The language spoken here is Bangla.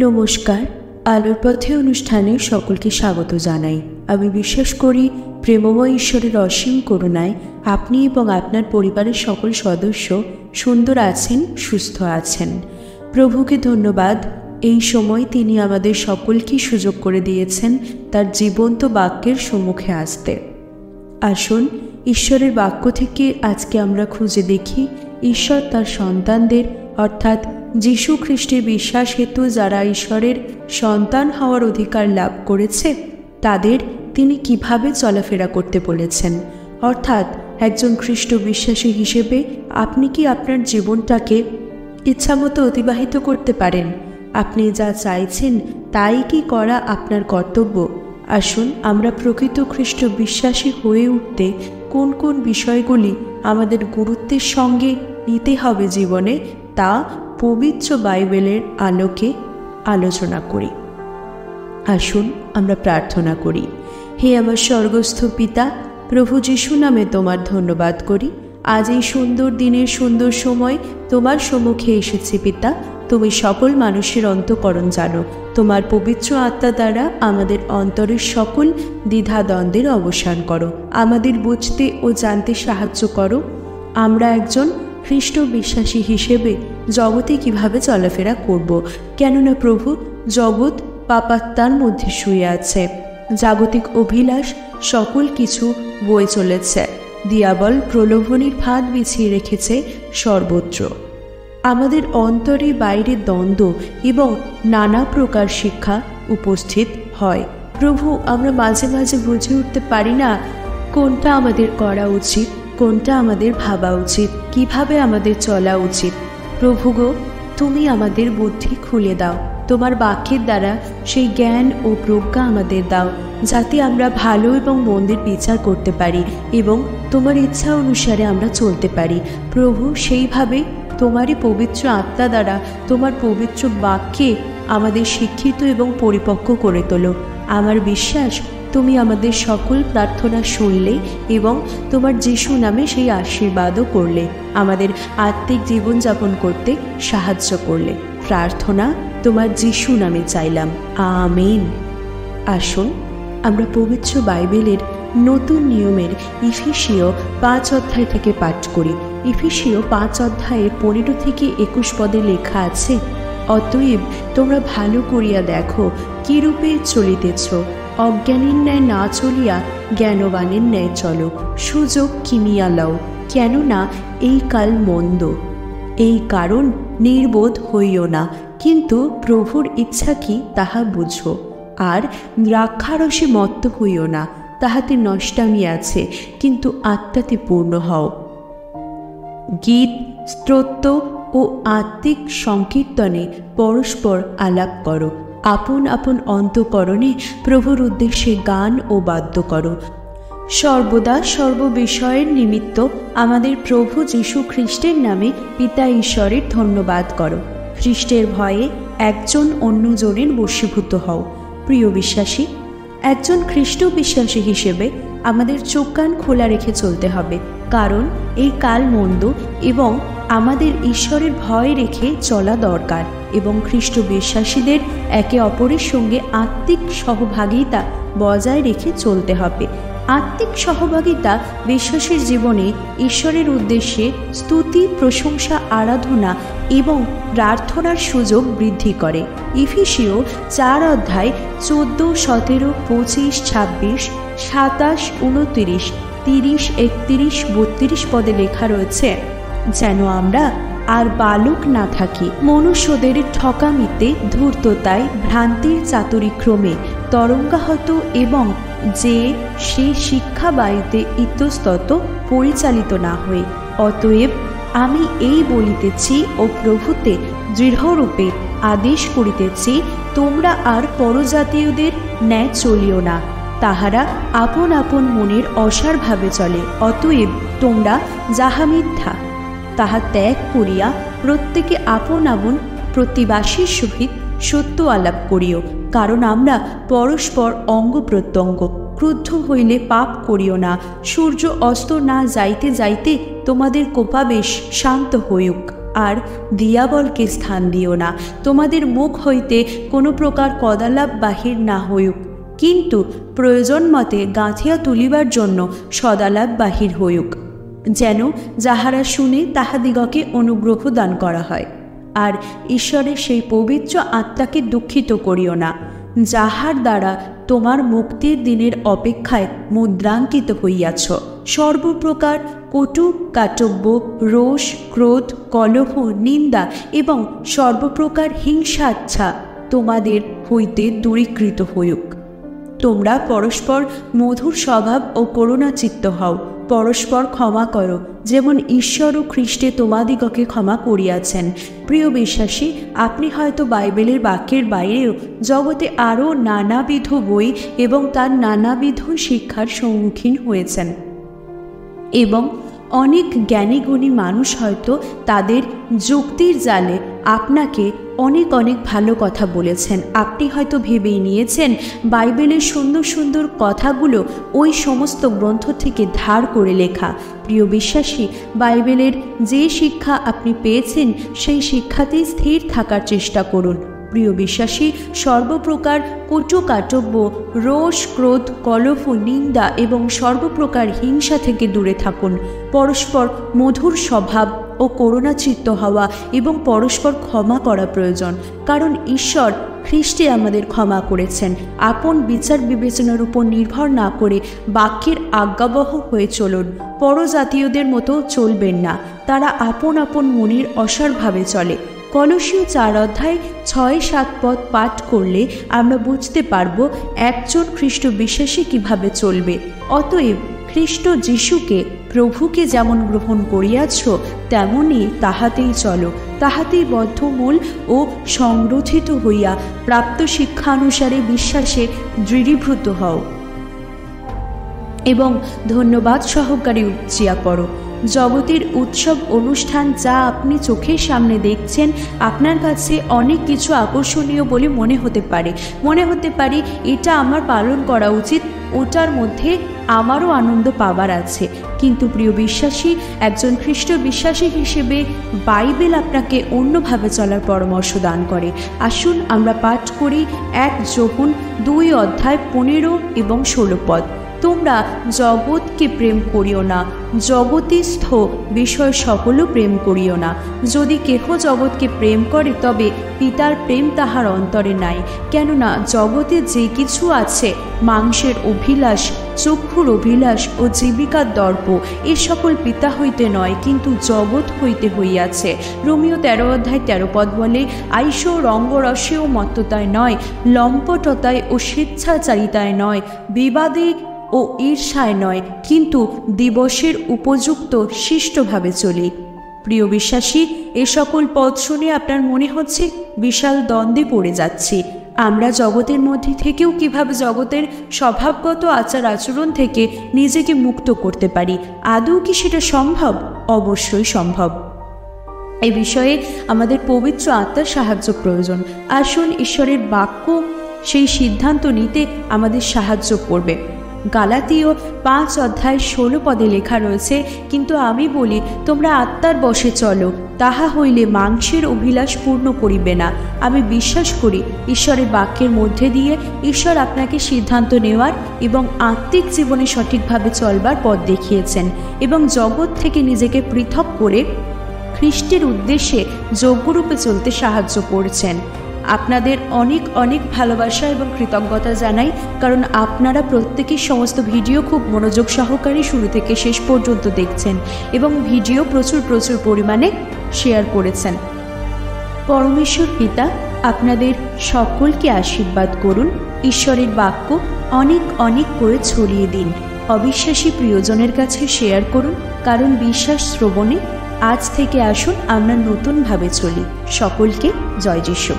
নমস্কার, আলোর পথে অনুষ্ঠানে সকলকে স্বাগত জানাই। আমি বিশ্বাস করি প্রেমময় ঈশ্বরের অসীম করুণায় আপনি এবং আপনার পরিবারের সকল সদস্য সুন্দর আছেন, সুস্থ আছেন। প্রভুকে ধন্যবাদ, এই সময় তিনি আমাদের সকলকে সুযোগ করে দিয়েছেন তার জীবন্ত বাক্যের সম্মুখে আসতে। আসুন ঈশ্বরের বাক্য থেকে আজকে আমরা খুঁজে দেখি ঈশ্বর তার সন্তানদের অর্থাৎ যীশু খ্রিস্টের বিশ্বাস হেতু যারা ঈশ্বরের সন্তান হওয়ার অধিকার লাভ করেছে তাদের তিনি কিভাবে চলাফেরা করতে বলেছেন। অর্থাৎ একজন খ্রিস্ট বিশ্বাসী হিসেবে আপনি কি আপনার জীবনটাকে ইচ্ছামতো অতিবাহিত করতে পারেন? আপনি যা চাইছেন তাই কি করা আপনার কর্তব্য? আসুন আমরা প্রকৃত খ্রিস্ট বিশ্বাসী হয়ে উঠতে কোন কোন বিষয়গুলি আমাদের গুরুত্বের সঙ্গে নিতে হবে জীবনে তা পবিত্র বাইবেলের আলোকে আলোচনা করি। আসুন আমরা প্রার্থনা করি। হে আমার স্বর্গস্থ পিতা, প্রভু যীশু নামে তোমার ধন্যবাদ করি। আজ এই সুন্দর দিনের সুন্দর সময় তোমার সম্মুখে এসেছি পিতা। তুমি সকল মানুষের অন্তঃকরণ জানো। তোমার পবিত্র আত্মা দ্বারা আমাদের অন্তরের সকল দ্বিধাদ্বন্দ্বের অবসান করো। আমাদের বুঝতে ও জানতে সাহায্য করো আমরা একজন খ্রিস্ট বিশ্বাসী হিসেবে জগতে কিভাবে চলাফেরা করব। কেননা প্রভু, জগৎ পাপাত্মার মধ্যে শুয়ে আছে। জাগতিক অভিলাষ সকল কিছু বয়ে চলেছে। দিয়াবল প্রলোভনের ফাঁদ বিছিয়ে রেখেছে সর্বত্র। আমাদের অন্তরে বাইরে দ্বন্দ্ব এবং নানা প্রকার শিক্ষা উপস্থিত হয়। প্রভু, আমরা মাঝে মাঝে বুঝে উঠতে পারি না কোনটা আমাদের করা উচিত, কোনটা আমাদের ভাবা উচিত, কিভাবে আমাদের চলা উচিত। প্রভু গো, তুমি আমাদের বুদ্ধি খুলে দাও। তোমার বাক্যের দ্বারা সেই জ্ঞান ও প্রজ্ঞা আমাদের দাও, যাতে আমরা ভালো এবং মন্দের বিচার করতে পারি এবং তোমার ইচ্ছা অনুসারে আমরা চলতে পারি। প্রভু, সেইভাবে তোমারই পবিত্র আত্মা দ্বারা তোমার পবিত্র বাক্যে আমাদের শিক্ষিত এবং পরিপক্ক করে তোলো। আমার বিশ্বাস তুমি আমাদের সকল প্রার্থনা শুনলে এবং তোমার যীশু নামে সেই আশীর্বাদও করলে, আমাদের আত্মিক জীবনযাপন করতে সাহায্য করলে। প্রার্থনা তোমার যীশু নামে চাইলাম, আমেন। আসুন আমরা পবিত্র বাইবেলের নতুন নিয়মের ইফিসীয় 5 অধ্যায় থেকে পাঠ করি। ইফিসীয় 5 অধ্যায়ের 15 থেকে 21 পদে লেখা আছে, অতএব তোমরা ভালো করিয়া দেখো কিরূপে চলিতেছ। অজ্ঞানীর ন্যায় না চলিয়া জ্ঞানবানের ন্যায় চলো। সুযোগ কিনিয়া লও, কেননা এই কাল মন্দ। এই কারণ নির্বোধ হইও না, কিন্তু প্রভুর ইচ্ছা কি তাহা বুঝো। আর দ্রাক্ষারসে মত্ত হইও না, তাহাতে নষ্টামি আছে, কিন্তু আত্মাতে পূর্ণ হও। গীত, স্তোত্র ও আত্মিক সংকীর্তনে পরস্পর আলাপ করো। আপন আপন অন্তঃকরণে প্রভুর উদ্দেশ্যে গান ও বাদ্য করো। সর্বদা সর্ববিষয়ের নিমিত্ত আমাদের প্রভু যীশু খ্রিস্টের নামে পিতা ঈশ্বরের ধন্যবাদ করো। খ্রিস্টের ভয়ে একজন অন্যজনের বশীভূত হও। প্রিয় বিশ্বাসী, একজন খ্রিস্ট বিশ্বাসী হিসেবে আমাদের চোখ কান খোলা রেখে চলতে হবে, কারণ এই কাল মন্দ এবং আমাদের ঈশ্বরের ভয় রেখে চলা দরকার এবং খ্রিস্ট বিশ্বাসীদের একে অপরের সঙ্গে আত্মিক সহভাগিতা বজায় রেখে চলতে হবে। আত্মিক সহভাগিতা বিশ্বাসের জীবনে ঈশ্বরের উদ্দেশ্যে স্তুতি, প্রশংসা, আরাধনা এবং প্রার্থনার সুযোগ বৃদ্ধি করে। ইফিসীয় 4 অধ্যায় 14, 17, 25, 26, 27, 29, 30, 31, 32 পদে লেখা রয়েছে, যেন আমরা আর বালক না থাকি, মনুষ্যদের ঠকামিতে, ধূর্ততায়, ভ্রান্তির চাতুরিক্রমে তরঙ্গাহত এবং যে সে শিক্ষা বায়ুতে ইতস্তত পরিচালিত না হয়ে। অতএব আমি এই বলিতেছি ও প্রভুতে দৃঢ়রূপে আদেশ করিতেছি, তোমরা আর পরজাতীয়দের ন্যায় চলিও না। তাহারা আপন আপন মনের অসারভাবে চলে। অতএব তোমরা যাহা মিথ্যা তাহা ত্যাগ করিয়া প্রত্যেকে আপন আপন প্রতিবাসীর সহিত সত্য আলাপ করিও, কারণ আমরা পরস্পর অঙ্গ প্রত্যঙ্গ। ক্রুদ্ধ হইলে পাপ করিও না। সূর্য অস্ত না যাইতে যাইতে তোমাদের কোপাবেশ শান্ত হইউক। আর দিয়াবলকে স্থান দিও না। তোমাদের মুখ হইতে কোনো প্রকার কদালাপ বাহির না হইউক, কিন্তু প্রয়োজন মতে গাঁথিয়া তুলিবার জন্য সদালাপ বাহির হইউক, যেন যাহারা শুনে তাহাদিগকে অনুগ্রহ দান করা হয়। আর ঈশ্বরের সেই পবিত্র আত্মাকে দুঃখিত করিও না, যাহার দ্বারা তোমার মুক্তির দিনের অপেক্ষায় মুদ্রাঙ্কিত হইয়াছ। সর্বপ্রকার কটু কাটব্য, রোষ, ক্রোধ, কলহ, নিন্দা এবং সর্বপ্রকার হিংসাচ্ছা তোমাদের হইতে দূরীকৃত হইউক। তোমরা পরস্পর মধুর স্বভাব ও করুণাচিত্ত হও, পরস্পর ক্ষমা করো, যেমন ঈশ্বর ও খ্রিস্টে তোমাদিগকে ক্ষমা করিয়াছেন। প্রিয় বিশ্বাসী, আপনি হয়তো বাইবেলের বাক্যের বাইরেও জগতে আরও নানাবিধ বই এবং তার নানাবিধ শিক্ষার সম্মুখীন হয়েছেন, এবং অনেক জ্ঞানীগুণী মানুষ হয়তো তাদের যুক্তির জালে আপনাকে অনেক অনেক ভালো কথা বলেছেন। আপনি হয়তো ভেবেই নিয়েছেন বাইবেলের সুন্দর সুন্দর কথাগুলো ওই সমস্ত গ্রন্থ থেকে ধার করে লেখা। প্রিয় বিশ্বাসী, বাইবেলের যে শিক্ষা আপনি পেয়েছেন সেই শিক্ষাতেই স্থির থাকার চেষ্টা করুন। প্রিয় বিশ্বাসী, সর্বপ্রকার কটু কাটব্য, রোষ, ক্রোধ, কলহ, নিন্দা এবং সর্বপ্রকার হিংসা থেকে দূরে থাকুন। পরস্পর মধুর স্বভাব ও করুণাচিত্ত হওয়া এবং পরস্পর ক্ষমা করা প্রয়োজন, কারণ ঈশ্বর খ্রিস্টে আমাদের ক্ষমা করেছেন। আপন বিচার বিবেচনার উপর নির্ভর না করে বাক্যের আজ্ঞাবহ হয়ে চলুন। পরজাতীয়দের মতো চলবেন না, তারা আপন আপন মনের অসারভাবে চলে। কলসীয় 4 অধ্যায় 6-7 পদ পাঠ করলে আমরা বুঝতে পারব একজন খ্রিস্ট বিশ্বাসী কিভাবে চলবে। অতএব খ্রিস্ট যিশুকে প্রভুকে যেমন গ্রহণ করিয়াছ তেমনই তাহাতেই চলো, তাহাতেই বদ্ধমূল ও সংরক্ষিত হইয়া প্রাপ্ত শিক্ষানুসারে বিশ্বাসে দৃঢ়ীভূত হও এবং ধন্যবাদ সহকারে উপচিয়া পড়ো। জগতের উৎসব অনুষ্ঠান যা আপনি চোখের সামনে দেখছেন, আপনার কাছে অনেক কিছু আকর্ষণীয় বলে মনে হতে পারে এটা আমার পালন করা উচিত, ওটার মধ্যে আমারও আনন্দ পাবার আছে। কিন্তু প্রিয় বিশ্বাসী, একজন খ্রিস্ট বিশ্বাসী হিসেবে বাইবেল আপনাকে অন্যভাবে চলার পরামর্শ দান করে। আসুন আমরা পাঠ করি 1 যোহন 2 অধ্যায় 15 এবং 16 পদ। তোমরা জগৎকে প্রেম করিও না, জগতিস্থ বিষয় সকলও প্রেম করিও না। যদি কেহ জগৎকে প্রেম করে তবে পিতার প্রেম তাহার অন্তরে নাই। কেননা জগতে যে কিছু আছে, মাংসের অভিলাষ, চক্ষুর অভিলাষ ও জীবিকার দর্প, এ সকল পিতা হইতে নয়, কিন্তু জগৎ হইতে হইয়াছে। রোমীয় 13 অধ্যায় 13 পদ বলে, আইস রঙ্গরসে ও মত্ততায় নয়, লম্পটতায় ও স্বেচ্ছাচারিতায় নয়, বিবাদে ও ঈর্ষায় নয়, কিন্তু দিবসের উপযুক্ত শিষ্টভাবে চলি। প্রিয় বিশ্বাসী, এ সকল পদ শুনে আপনার মনে হচ্ছে বিশাল দ্বন্দ্বে পড়ে যাচ্ছি। আমরা জগতের মধ্যে থেকেও কিভাবে জগতের স্বভাবগত আচার আচরণ থেকে নিজেকে মুক্ত করতে পারি? আদৌ কি সেটা সম্ভব? অবশ্যই সম্ভব। এই বিষয়ে আমাদের পবিত্র আত্মার সাহায্য প্রয়োজন। আসুন ঈশ্বরের বাক্য সেই সিদ্ধান্ত নিতে আমাদের সাহায্য করবে। গালাতীয় 5 অধ্যায় 16 পদে লেখা রয়েছে, কিন্তু আমি বলি তোমরা আত্মার বশে চলো, তাহা হইলে মাংসের অভিলাষ পূর্ণ করিবে না। আমি বিশ্বাস করি ঈশ্বরের বাক্যের মধ্যে দিয়ে ঈশ্বর আপনাকে সিদ্ধান্ত নেওয়ার এবং আত্মিক জীবনে সঠিকভাবে চলবার পথ দেখিয়েছেন এবং জগৎ থেকে নিজেকে পৃথক করে খ্রিস্টের উদ্দেশ্যে যোগ্যরূপে চলতে সাহায্য করছেন। আপনাদের অনেক অনেক ভালোবাসা এবং কৃতজ্ঞতা জানাই, কারণ আপনারা প্রত্যেকেই সমস্ত ভিডিও খুব মনোযোগ সহকারে শুরু থেকে শেষ পর্যন্ত দেখছেন এবং ভিডিও প্রচুর পরিমাণে শেয়ার করেছেন। পরমেশ্বর পিতা আপনাদের সকলকে আশীর্বাদ করুন। ঈশ্বরের বাক্য অনেক অনেক করে ছড়িয়ে দিন। অবিশ্বাসী প্রিয়জনের কাছে শেয়ার করুন, কারণ বিশ্বাস শ্রবণে আজ থেকে আসুন আমরা নতুনভাবে চলি। সকলকে জয় যিশু।